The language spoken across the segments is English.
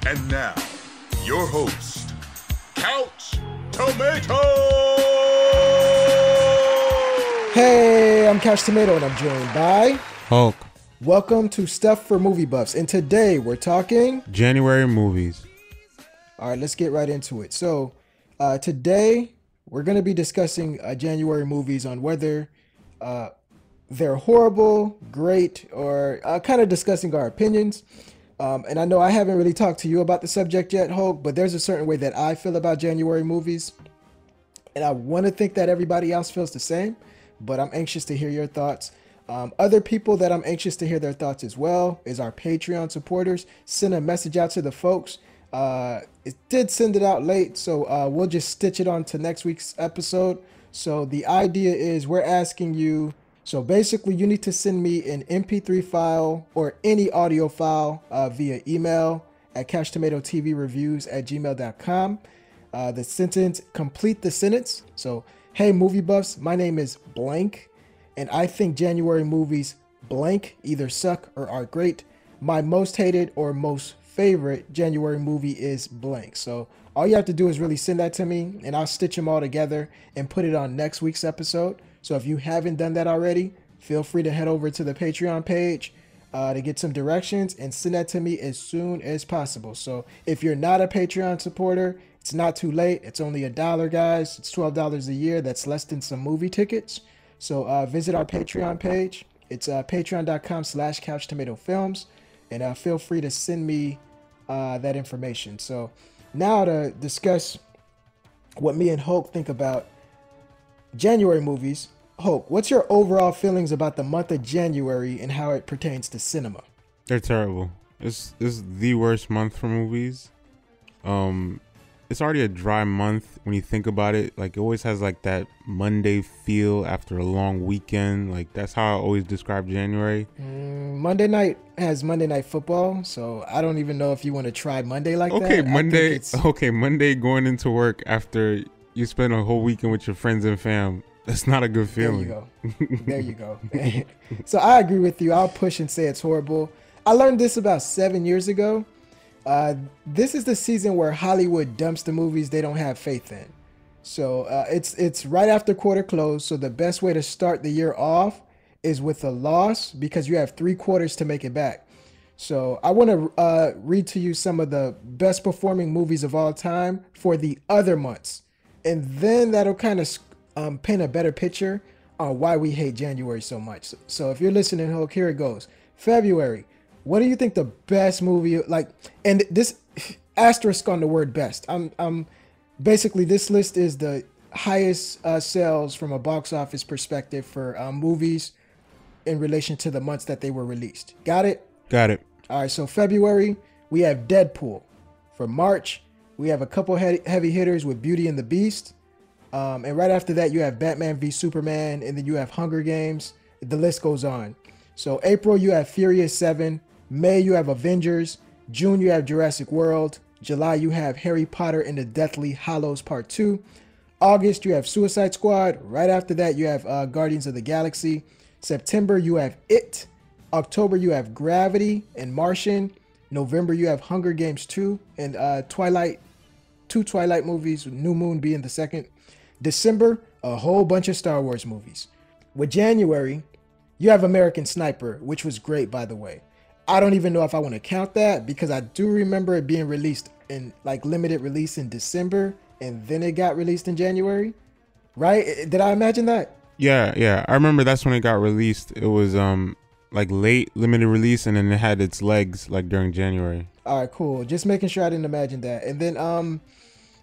And now, your host, Couch Tomato! Hey, I'm Couch Tomato and I'm joined by Hulk. Welcome to Stuff for Movie Buffs. And today we're talking January movies. All right, let's get right into it. So today we're going to be discussing January movies on whether they're horrible, great, or kind of discussing our opinions. And I know I haven't really talked to you about the subject yet, Hulk, but there's a certain way that I feel about January movies. And I want to think that everybody else feels the same, but I'm anxious to hear your thoughts. Other people that I'm anxious to hear their thoughts as well is our Patreon supporters. Send a message out to the folks. It did send it out late, so we'll just stitch it on to next week's episode. So the idea is we're asking you, so basically you need to send me an MP3 file or any audio file via email at couchtomatoTVreviews@gmail.com. The sentence, complete the sentence. So, hey movie buffs, my name is blank, and I think January movies blank either suck or are great. My most hated or most favorite January movie is blank. So all you have to do is really send that to me and I'll stitch them all together and put it on next week's episode. So if you haven't done that already, feel free to head over to the Patreon page to get some directions and send that to me as soon as possible. So if you're not a Patreon supporter, it's not too late. It's only $1, guys. It's $12 a year. That's less than some movie tickets. So visit our Patreon page. It's patreon.com/couchtomatofilms. And feel free to send me that information. So now to discuss what me and Hulk think about January movies. Hulk, what's your overall feelings about the month of January and how it pertains to cinema? They're terrible. It's the worst month for movies. It's already a dry month when you think about it. Like, it always has like that Monday feel after a long weekend. Like, that's how I always describe January. Monday night has Monday Night Football, so I don't even know if you want to try Monday like that. Okay, Monday going into work after you spend a whole weekend with your friends and fam. That's not a good feeling. There you go. So I agree with you. I'll push and say it's horrible. I learned this about 7 years ago. This is the season where Hollywood dumps the movies they don't have faith in. So it's right after quarter close. So the best way to start the year off is with a loss because you have 3 quarters to make it back. So I want to read to you some of the best performing movies of all time for the other months. And then that'll kind of paint a better picture on why we hate January so much. So if you're listening, Hulk, here it goes. February. What do you think the best movie, like, and this asterisk on the word best. I'm basically, this list is the highest sales from a box office perspective for movies in relation to the months that they were released. Got it? Got it. All right, so February, we have Deadpool. For March, we have a couple heavy hitters with Beauty and the Beast. And right after that, you have Batman v Superman, and then you have Hunger Games. The list goes on. So April, you have Furious 7. May, you have Avengers. June, you have Jurassic World. July, you have Harry Potter and the Deathly Hallows Part 2. August, you have Suicide Squad. Right after that, you have Guardians of the Galaxy. September, you have It. October, you have Gravity and Martian. November, you have Hunger Games 2 and Twilight. 2 Twilight movies, New Moon being the second. December, a whole bunch of Star Wars movies. With January, you have American Sniper, which was great, by the way. I don't even know if I want to count that because I do remember it being released in like limited release in December and then it got released in January, right? Did I imagine that? Yeah. I remember that's when it got released. It was like late limited release and then it had its legs like during January. All right, cool. Just making sure I didn't imagine that. And then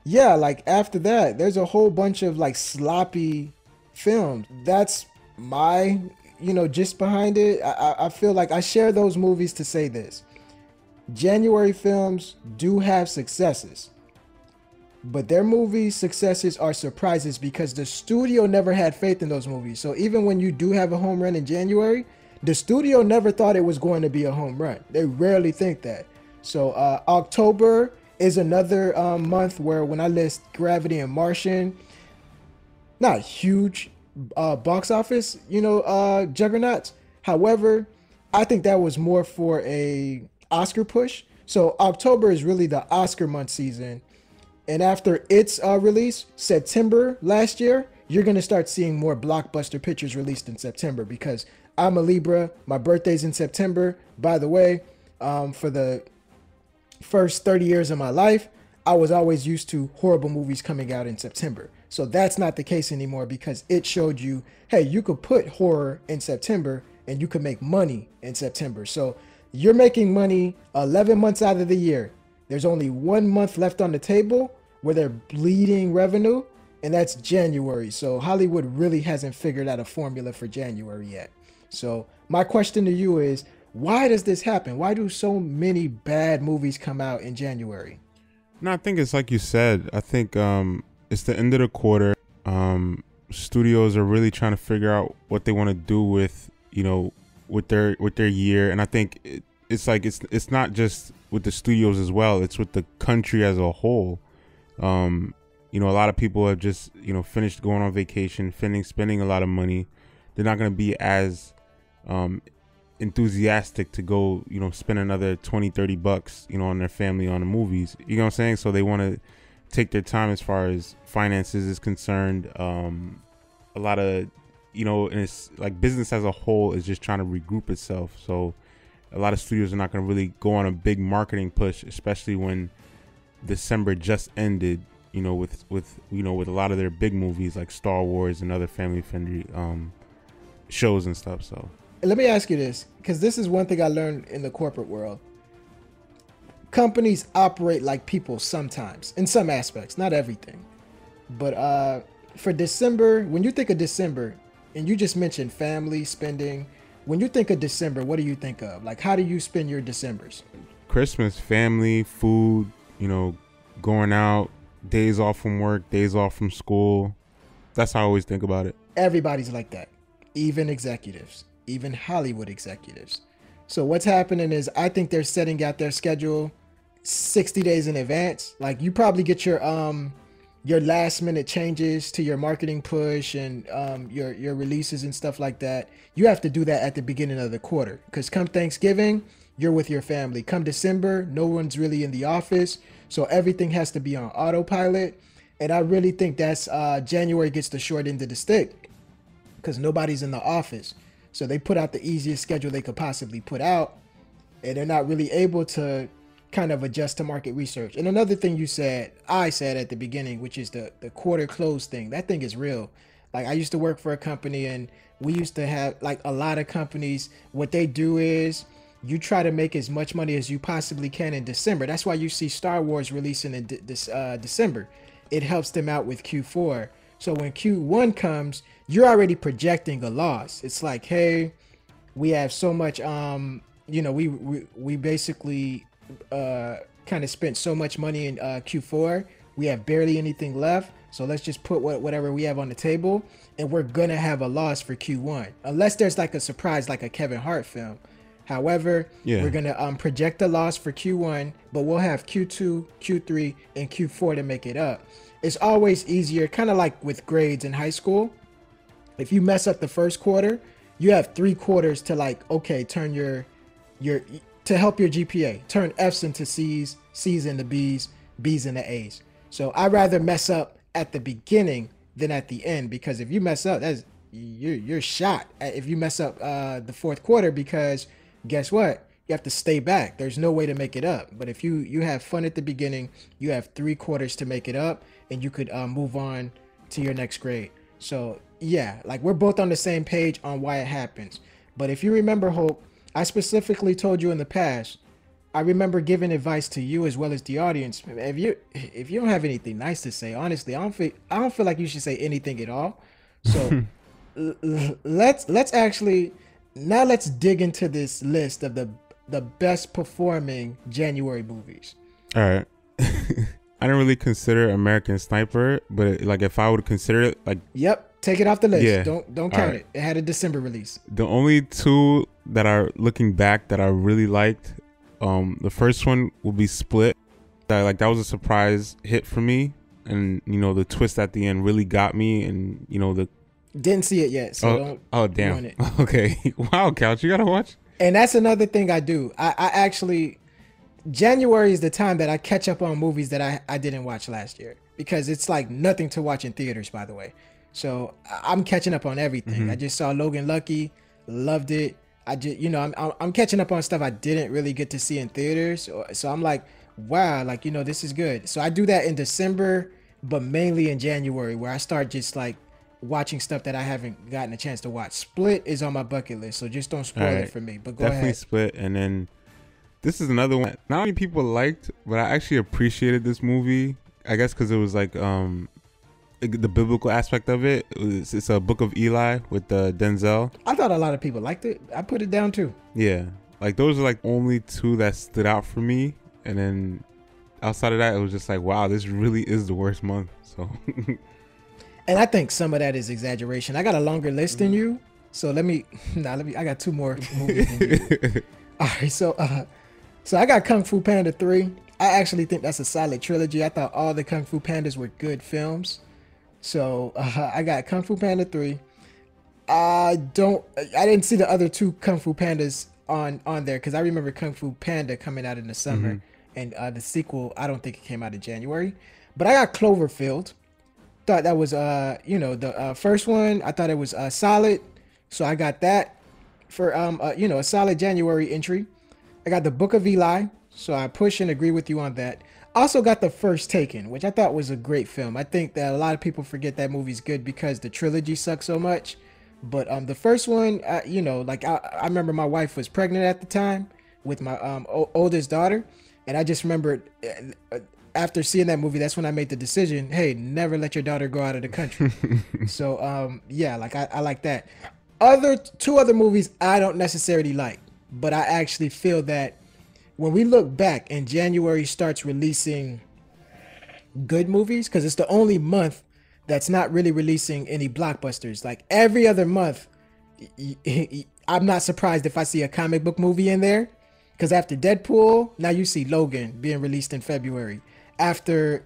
yeah, like after that, there's a whole bunch of like sloppy films. That's my, just behind it. I feel like I share those movies to say this. January films do have successes, but their movie successes are surprises because the studio never had faith in those movies. So even when you do have a home run in January, the studio never thought it was going to be a home run. They rarely think that. So October is another month where when I list Gravity and Martian, not huge box office, juggernauts. However, I think that was more for a Oscar push. So October is really the Oscar month season. And after its release, September last year, you're going to start seeing more blockbuster pictures released in September because I'm a Libra. My birthday's in September. By the way, for the first 30 years of my life, I was always used to horrible movies coming out in September. So that's not the case anymore because it showed you, hey, you could put horror in September and you could make money in September. So you're making money 11 months out of the year. There's only 1 month left on the table where they're bleeding revenue, and that's January. So Hollywood really hasn't figured out a formula for January yet. So my question to you is, why does this happen? Why do so many bad movies come out in January? No, I think it's like you said. I think it's the end of the quarter. Studios are really trying to figure out what they want to do with, with their year, and I think it's not just with the studios as well. It's with the country as a whole. A lot of people have just finished going on vacation, spending a lot of money. They're not going to be as enthusiastic to go spend another $20-$30 bucks on their family on the movies. You know what I'm saying? So they want to take their time as far as finances is concerned. A lot of and it's like business as a whole is just trying to regroup itself. So a lot of studios are not going to really go on a big marketing push, especially when December just ended, with a lot of their big movies like Star Wars and other family friendly shows and stuff. So let me ask you this, because this is one thing I learned in the corporate world. Companies operate like people sometimes, in some aspects, not everything. But for December, when you think of December, and you just mentioned family spending, when you think of December, what do you think of? Like, how do you spend your Decembers? Christmas, family, food, going out, days off from work, days off from school. That's how I always think about it. Everybody's like that, even executives, even Hollywood executives. So what's happening is I think they're setting out their schedule 60 days in advance. Like, you probably get your last minute changes to your marketing push and your releases and stuff like that. You have to do that at the beginning of the quarter, because come Thanksgiving, you're with your family. Come December, no one's really in the office, so everything has to be on autopilot. And I really think that's January gets the short end of the stick because nobody's in the office. So they put out the easiest schedule they could possibly put out, and they're not really able to kind of adjust to market research. And another thing I said at the beginning, which is the quarter close thing. That thing is real. Like, I used to work for a company, and we used to have, like, a lot of companies, what they do is you try to make as much money as you possibly can in December. That's why you see Star Wars releasing in December. It helps them out with Q4. So when Q1 comes, you're already projecting a loss. It's like, hey, we have so much, we basically kind of spent so much money in Q4. We have barely anything left. So let's just put whatever we have on the table, and we're going to have a loss for Q1. Unless there's like a surprise, like a Kevin Hart film. However, we're going to project a loss for Q1, but we'll have Q2, Q3, and Q4 to make it up. It's always easier, kind of like with grades in high school. If you mess up the first quarter, you have 3 quarters to, like, okay, turn to help your GPA. Turn F's into C's, C's into B's, B's into A's. So I'd rather mess up at the beginning than at the end, because if you mess up, you're shot if you mess up the fourth quarter, because guess what? You have to stay back. There's no way to make it up. But if you have fun at the beginning, you have 3 quarters to make it up, and you could move on to your next grade. So yeah, like, we're both on the same page on why it happens. But if you remember, Hope, I specifically told you in the past, I remember giving advice to you as well as the audience. If you don't have anything nice to say, honestly, I don't feel like you should say anything at all. So let's dig into this list of the best performing January movies. All right. I didn't really consider American Sniper, but like, if I would consider it, like, yep, take it off the list. Yeah. Don't count it. It had a December release. The only 2 that are looking back that I really liked, the first one would be Split. That was a surprise hit for me, and the twist at the end really got me, and didn't see it yet, so don't damn ruin it. Okay. Wow, Couch, you gotta watch. And that's another thing I do. I actually, January is the time that I catch up on movies that I didn't watch last year because it's like nothing to watch in theaters, by the way. So I'm catching up on everything. I just saw Logan Lucky, loved it. I just, I'm catching up on stuff I didn't really get to see in theaters. So I'm like, wow, like, this is good. So I do that in December, but mainly in January, where I start just like watching stuff that I haven't gotten a chance to watch. Split is on my bucket list, so just don't spoil it for me. But go definitely ahead. Split, and then this is another one not many people liked, but I actually appreciated this movie. I guess because it was like the biblical aspect of it. It's a Book of Eli with Denzel. I thought a lot of people liked it. I put it down too. Yeah, like those are like only two that stood out for me, and then outside of that, it was just like, wow, this really is the worst month. So. And I think some of that is exaggeration. I got a longer list than you, so let me. I got two more movies than you. All right, so I got Kung Fu Panda 3. I actually think that's a solid trilogy. I thought all the Kung Fu Pandas were good films. So I got Kung Fu Panda 3. I didn't see the other two Kung Fu Pandas on there because I remember Kung Fu Panda coming out in the summer, and the sequel, I don't think it came out in January. But I got Cloverfield. Thought that was the first one. I thought it was solid, so I got that for a solid January entry. I got the Book of Eli, so I push and agree with you on that. Also got The First Taken, which I thought was a great film. I think that a lot of people forget that movie's good because the trilogy sucks so much. But the first one, I remember my wife was pregnant at the time with my oldest daughter, and I just remembered after seeing that movie, that's when I made the decision, hey, never let your daughter go out of the country. So I like that. Two other movies I don't necessarily like, but I actually feel that when we look back and January starts releasing good movies, because it's the only month that's not really releasing any blockbusters. Like every other month, I'm not surprised if I see a comic book movie in there, because after Deadpool, now you see Logan being released in February. After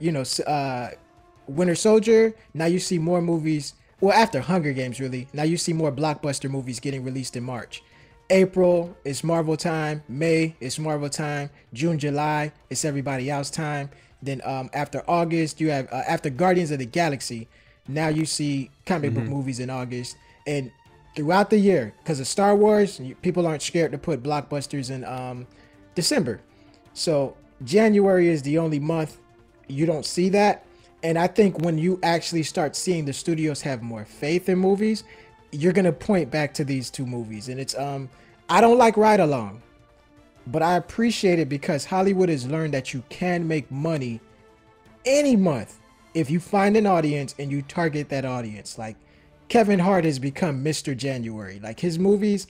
Winter Soldier, now you see more movies. Well, after Hunger Games, really, now you see more blockbuster movies getting released in March. April is Marvel time. May is Marvel time. June, July, it's everybody else time. Then after August, you have after Guardians of the Galaxy, now you see comic book movies in August. And throughout the year, because of Star Wars, people aren't scared to put blockbusters in December. So January is the only month you don't see that. And I think when you actually start seeing the studios have more faith in movies, you're going to point back to these two movies. And it's, I don't like Ride Along, but I appreciate it because Hollywood has learned that you can make money any month if you find an audience and you target that audience. Like Kevin Hart has become Mr. January. Like his movies,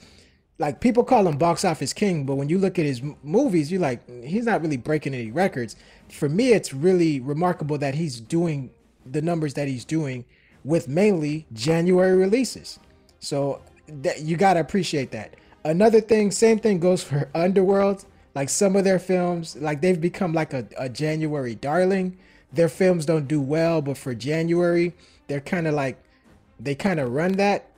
like people call him box office king, but when you look at his movies, you're like, he's not really breaking any records. For me, it's really remarkable that he's doing the numbers that he's doing with mainly January releases. So that you got to appreciate that. Another thing, same thing goes for Underworld. Like some of their films, like they've become like a January darling. Their films don't do well, but for January, they're kind of like, they kind of run that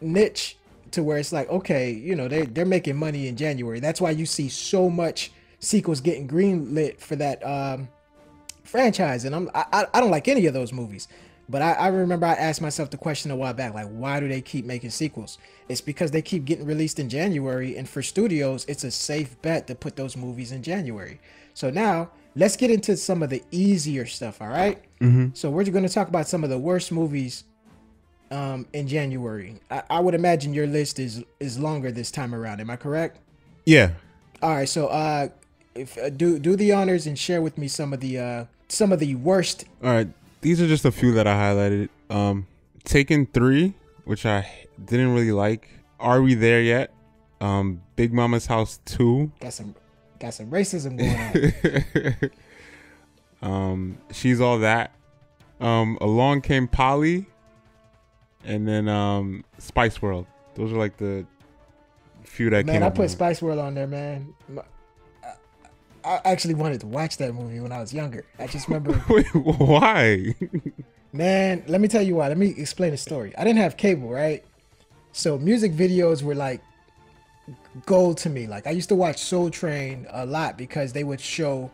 niche to where it's like, okay, they're making money in January. That's why you see so much sequels getting greenlit for that franchise. And I don't like any of those movies. But I remember I asked myself the question a while back, like, why do they keep making sequels? It's because they keep getting released in January. And for studios, it's a safe bet to put those movies in January. So now let's get into some of the easier stuff. All right. So we're going to talk about some of the worst movies in January. I would imagine your list is longer this time around. Am I correct? Yeah. All right. So if do the honors and share with me some of the worst. All right. These are just a few that I highlighted. Taken 3, which I didn't really like. Are We There Yet? Big Mama's House 2. Got some racism going on. She's All That. Along Came Polly. And then Spice World. Those are like the few that came up. Man, I put Spice World on there, man. I actually wanted to watch that movie when I was younger. I just remember. Wait, why? Man, let me tell you why. Let me explain the story. I didn't have cable, right? So music videos were like gold to me. Like I used to watch Soul Train a lot because they would show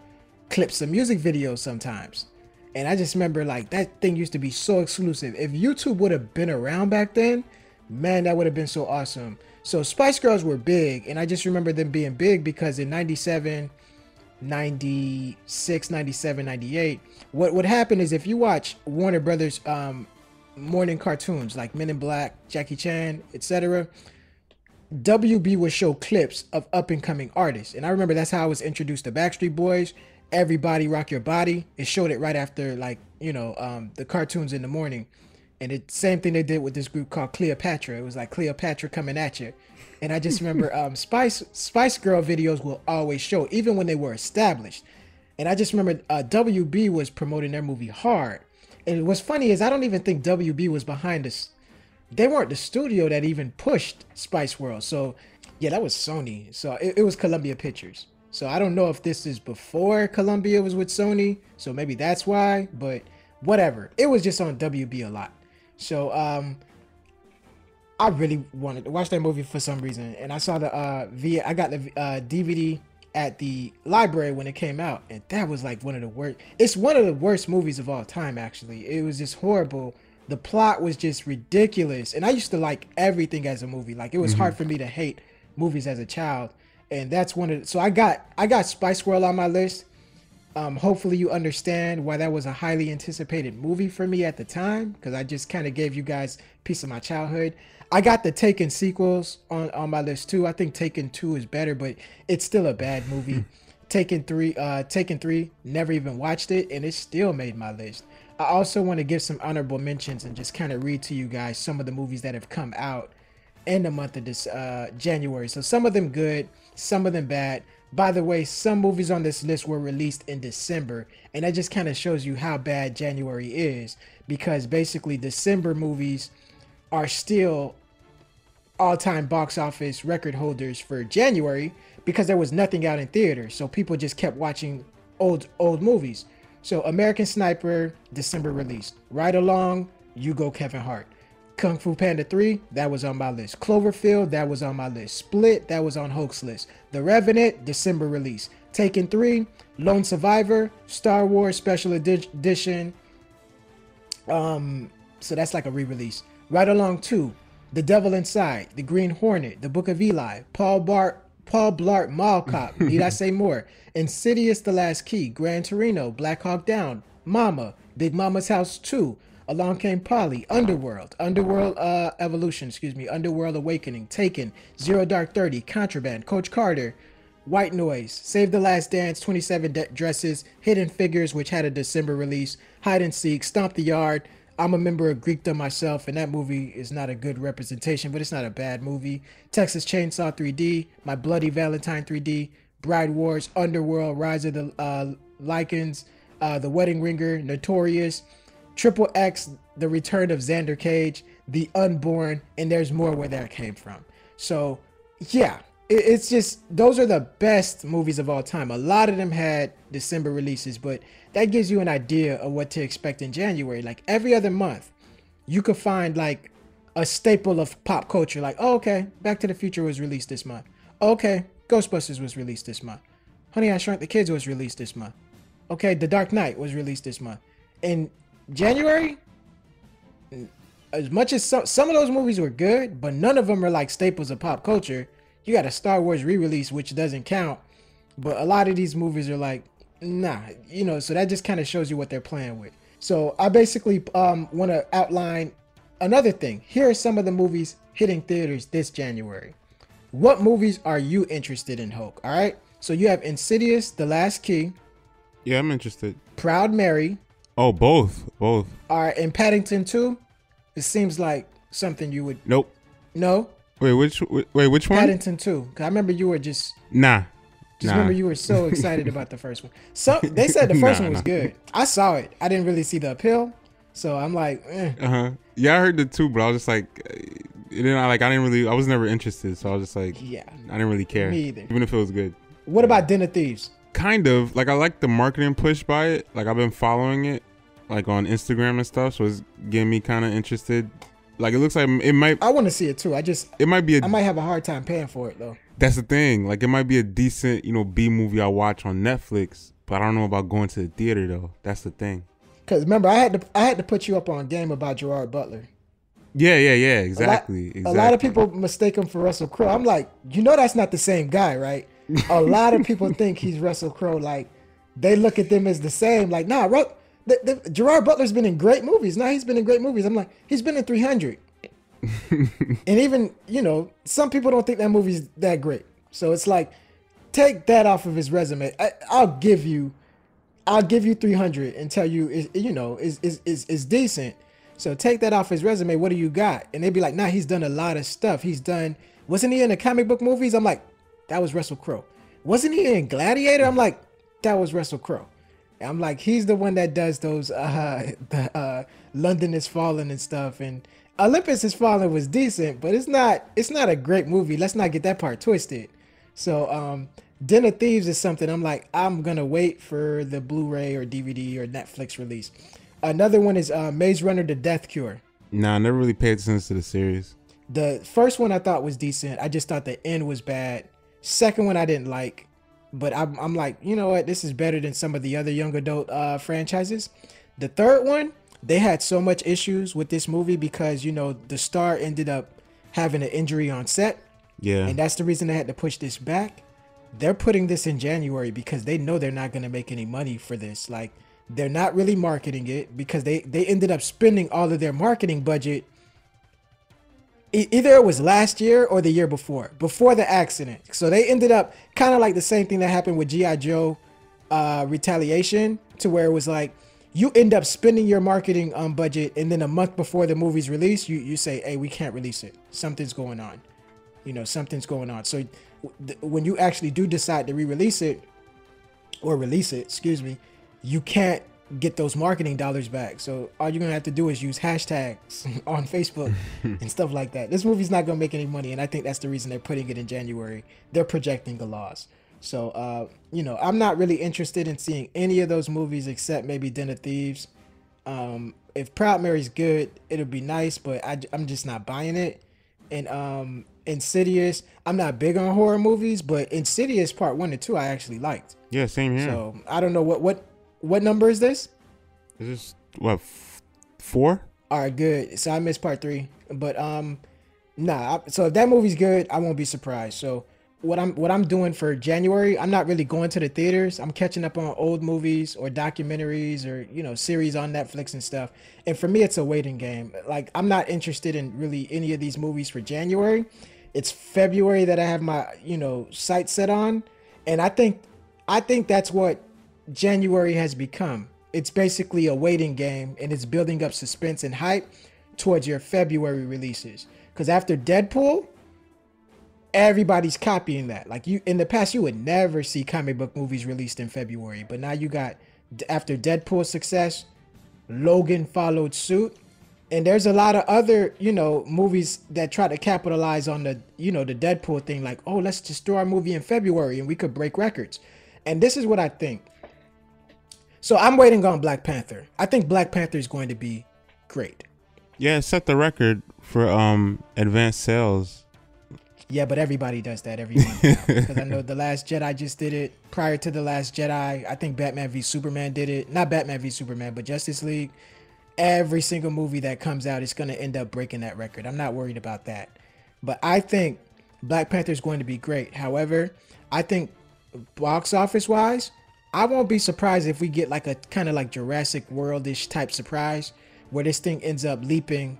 clips of music videos sometimes. And I just remember like that thing used to be so exclusive. If YouTube would have been around back then, man, that would have been so awesome. So Spice Girls were big, and I just remember them being big because in 97, 96, 97, 98, what would happen is if you watch Warner Brothers morning cartoons like Men in Black, Jackie Chan, etc., WB would show clips of up and coming artists. And I remember that's how I was introduced to Backstreet Boys, Everybody Rock Your Body. It showed it right after, like, you know, the cartoons in the morning. And it's same thing they did with this group called Cleopatra. It was like Cleopatra coming at you. And I just remember Spice Girl videos will always show, even when they were established. And I just remember WB was promoting their movie hard. And what's funny is I don't even think WB was behind this. They weren't the studio that even pushed Spice World. So yeah, that was Sony. So it was Columbia Pictures. So I don't know if this is before Columbia was with Sony. So maybe that's why, but whatever. It was just on WB a lot. So I really wanted to watch that movie for some reason, and I saw the I got the DVD at the library when it came out, and that was like one of the worst. It's one of the worst movies of all time. Actually, it was just horrible. The plot was just ridiculous, and I used to like everything as a movie. Like it was hard for me to hate movies as a child, and that's one of the, so I got Spice World on my list. Hopefully you understand why that was a highly anticipated movie for me at the time, because I just kind of gave you guys a piece of my childhood. I got the Taken sequels on my list too. I think Taken 2 is better, but it's still a bad movie. Taken 3, never even watched it, and it still made my list. I also want to give some honorable mentions and just kind of read to you guys some of the movies that have come out in the month of this January. So some of them good, some of them bad. By the way, some movies on this list were released in December, and that just kind of shows you how bad January is, because basically December movies are still all-time box office record holders for January because there was nothing out in theaters, so people just kept watching old movies. So American Sniper, December release. Ride Along, You Go Kevin Hart. Kung Fu Panda 3, that was on my list. Cloverfield, that was on my list. Split, that was on Hulk's list. The Revenant, December release. Taken 3, Lone Survivor, Star Wars Special Edition. So that's like a re-release. Ride Along 2, The Devil Inside, The Green Hornet, The Book of Eli, Paul Blart Mall Cop, need I say more? Insidious The Last Key, Gran Torino, Black Hawk Down, Mama, Big Mama's House 2, Along Came Polly, Underworld Evolution, Underworld Awakening, Taken, Zero Dark 30, Contraband, Coach Carter, White Noise, Save the Last Dance, 27 Dresses, Hidden Figures, which had a December release, Hide and Seek, Stomp the Yard. I'm a member of Greekdom myself, and that movie is not a good representation, but it's not a bad movie. Texas Chainsaw 3D, My Bloody Valentine 3D, Bride Wars, Underworld, Rise of the Lycans, The Wedding Ringer, Notorious, Triple X, The Return of Xander Cage, The Unborn, and there's more where that came from. So, yeah, it's just, those are the best movies of all time. A lot of them had December releases, but that gives you an idea of what to expect in January. Like every other month, you could find like a staple of pop culture. Like, oh, okay, Back to the Future was released this month. Okay, Ghostbusters was released this month. Honey, I Shrunk the Kids was released this month. Okay, The Dark Knight was released this month. In January, as much as some of those movies were good, but none of them are like staples of pop culture. You got a Star Wars re-release, which doesn't count, but a lot of these movies are like, nah, you know, so that just kind of shows you what they're playing with. So I basically want to outline another thing. Here are some of the movies hitting theaters this January. What movies are you interested in, Hulk? All right, so you have Insidious, The Last Key. Yeah, I'm interested. Proud Mary. Oh, both. All right, and Paddington 2. It seems like something you would. Nope. No. Wait, which one? Paddington 2. 'Cause I remember you were just. Nah. Remember you were so excited about the first one. So they said the first one was good. I saw it. I didn't really see the appeal, so I'm like, eh. Yeah, I heard the 2, but I was just like, I was never interested, so I was just like, yeah, I didn't really care. Me either. Even if it was good. What about Den of Thieves? Kind of. Like, I like the marketing push by it. Like, I've been following it, like, on Instagram and stuff, so it's getting me kind of interested. Like it looks like it might. I want to see it too. It might be. I might have a hard time paying for it though. That's the thing. Like it might be a decent, B movie I watch on Netflix, but I don't know about going to the theater though. That's the thing. Because remember, I had to put you up on a game about Gerard Butler. Yeah. Exactly. A lot of people mistake him for Russell Crowe. I'm like, that's not the same guy, right? A lot of people think he's Russell Crowe. Like, they look at them as the same. Like, nah, Gerard Butler's been in great movies. He's been in great movies. I'm like, he's been in 300. And even, some people don't think that movie's that great. So it's like, take that off of his resume. I'll give you 300 and tell you, is decent. So take that off his resume. What do you got? And they'd be like, nah, he's done a lot of stuff. Wasn't he in the comic book movies? I'm like, that was Russell Crowe. Wasn't he in Gladiator? I'm like, that was Russell Crowe. I'm like, he's the one that does those, London Is Falling and stuff. And Olympus Has Fallen was decent, but it's not a great movie. Let's not get that part twisted. So, Den of Thieves is something I'm like, I'm going to wait for the Blu-ray or DVD or Netflix release. Another one is Maze Runner: The Death Cure. Nah, I never really paid attention to the series. The first one I thought was decent. I just thought the end was bad. Second one I didn't like. But I'm like, you know what? This is better than some of the other young adult franchises. The third one, they had so much issues with this movie because, the star ended up having an injury on set. Yeah. And that's the reason they had to push this back. They're putting this in January because they know they're not going to make any money for this. Like, they're not really marketing it because they ended up spending all of their marketing budget. Either it was last year or the year before the accident. So they ended up kind of like the same thing that happened with G.I. Joe Retaliation, to where it was like, you end up spending your marketing budget, and then a month before the movie's release, you say, hey, we can't release it. Something's going on. Something's going on. So when you actually do decide to re-release it, or release it, excuse me, you can't get those marketing dollars back. So all you're gonna have to do is use hashtags on Facebook and stuff like that. This movie's not gonna make any money, and I think that's the reason they're putting it in January. They're projecting the loss. So I'm not really interested in seeing any of those movies except maybe Den of Thieves. If Proud Mary's good, it'll be nice, but I'm just not buying it. And Insidious, I'm not big on horror movies, but Insidious Part 1 and 2 I actually liked. Yeah, same here. So I don't know what number is this? Is this what, 4? All right, good. So I missed Part 3, but so if that movie's good, I won't be surprised. So what I'm doing for January, I'm not really going to the theaters. I'm catching up on old movies or documentaries or series on Netflix and stuff. And for me, it's a waiting game. Like, I'm not interested in really any of these movies for January. It's February that I have my sights set on, and I think that's what January has become. It's basically a waiting game, and it's building up suspense and hype towards your February releases. Because after Deadpool, everybody's copying that. Like, in the past, you would never see comic book movies released in February, but now you got, after Deadpool's success, Logan followed suit. And there's a lot of other, movies that try to capitalize on the, the Deadpool thing. Like, oh, let's just throw our movie in February and we could break records. And this is what I think. So I'm waiting on Black Panther. I think Black Panther is going to be great. Yeah, it set the record for advanced sales. Yeah, but everybody does that every month now. Because I know The Last Jedi just did it. Prior to The Last Jedi, I think Batman v Superman did it. Not Batman v Superman, but Justice League. Every single movie that comes out is going to end up breaking that record. I'm not worried about that. But I think Black Panther is going to be great. However, I think box office wise, I won't be surprised if we get like a kind of like Jurassic World-ish type surprise where this thing ends up leaping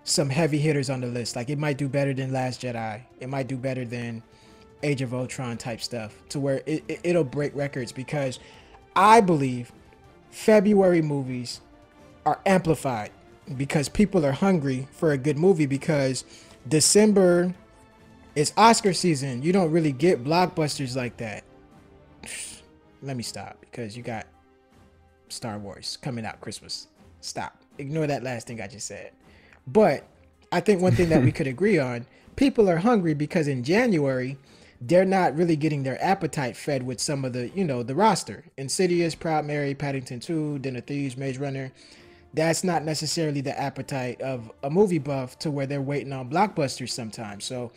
some heavy hitters on the list. Like, it might do better than Last Jedi. It might do better than Age of Ultron type stuff, to where it'll break records, because I believe February movies are amplified because people are hungry for a good movie, because December is Oscar season. You don't really get blockbusters like that. Let me stop, because you got Star Wars coming out Christmas. Stop. Ignore that last thing I just said. But I think one thing that we could agree on, people are hungry because in January, they're not really getting their appetite fed with some of the, the roster. Insidious, Proud Mary, Paddington 2, Den of Thieves, Maze Runner. that's not necessarily the appetite of a movie buff to where they're waiting on blockbusters sometimes. So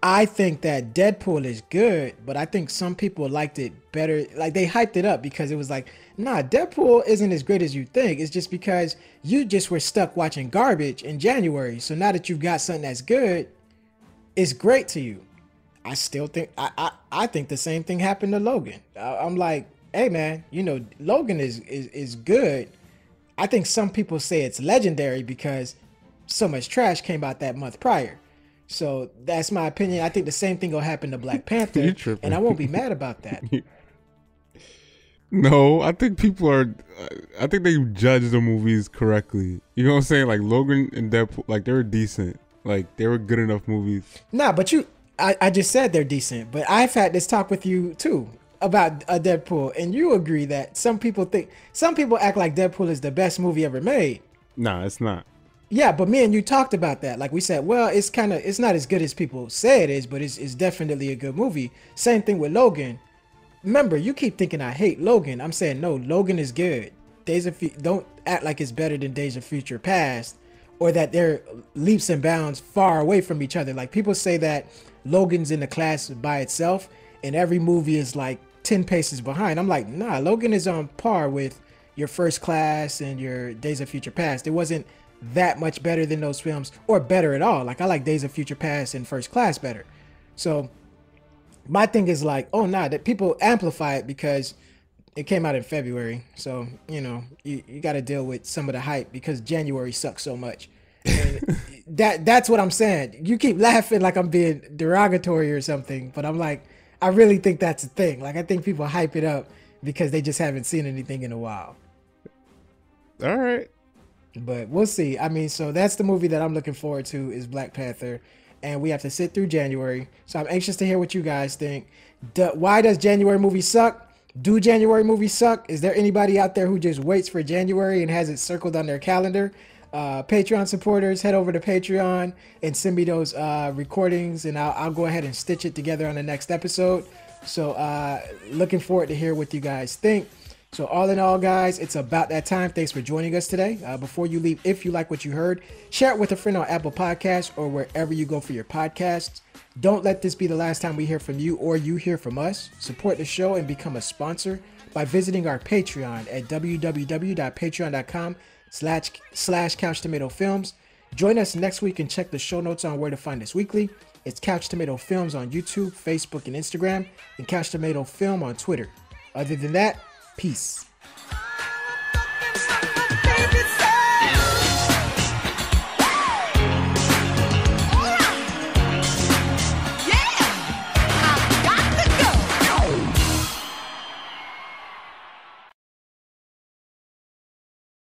I think that Deadpool is good, but I think some people liked it better. Like they hyped it up because it was like, nah, Deadpool isn't as great as you think. It's just because you just were stuck watching garbage in January. So now that you've got something that's good, it's great to you. I still think I think the same thing happened to Logan. I'm like, hey man, you know, Logan is good. I think some people say it's legendary because so much trash came out that month prior. So that's my opinion. I think the same thing will happen to Black Panther, and I won't be mad about that. No, I think people are. I think they judge the movies correctly. You know what I'm saying? Like Logan and Deadpool, like they were decent. Like they were good enough movies. Nah, but I just said they're decent. But I've had this talk with you too about a Deadpool, and you agree that some people act like Deadpool is the best movie ever made. Nah, it's not. Yeah, but me and you talked about that. Like we said, well, it's not as good as people say it is, but it's definitely a good movie. Same thing with Logan. Remember, you keep thinking I hate Logan. I'm saying no, Logan is good. Don't act like it's better than Days of Future Past, or that they're leaps and bounds far away from each other. Like people say that Logan's in the class by itself, and every movie is like 10 paces behind. I'm like, nah, Logan is on par with your First Class and your Days of Future Past. It wasn't that much better than those films, or better at all. Like I like Days of Future Past and First Class better. So my thing is like, oh nah, that people amplify it because it came out in February. So, you know, you got to deal with some of the hype because January sucks so much. And that's what I'm saying. You keep laughing like I'm being derogatory or something, but I'm like, I really think that's a thing. Like I think people hype it up because they just haven't seen anything in a while. All right. But we'll see. I mean, so that's the movie that I'm looking forward to is Black Panther. And we have to sit through January. So I'm anxious to hear what you guys think. Why does January movies suck? Do January movies suck? Is there anybody out there who just waits for January and has it circled on their calendar? Patreon supporters, head over to Patreon and send me those recordings, and I'll go ahead and stitch it together on the next episode. So looking forward to hear what you guys think. So all in all, guys, it's about that time. Thanks for joining us today. Before you leave, if you like what you heard, share it with a friend on Apple Podcasts or wherever you go for your podcasts. Don't let this be the last time we hear from you or you hear from us. Support the show and become a sponsor by visiting our Patreon at www.patreon.com/CouchTomatoFilms. Join us next week and check the show notes on where to find us weekly. It's Couch Tomato Films on YouTube, Facebook, and Instagram, and Couch Tomato Film on Twitter. Other than that, peace.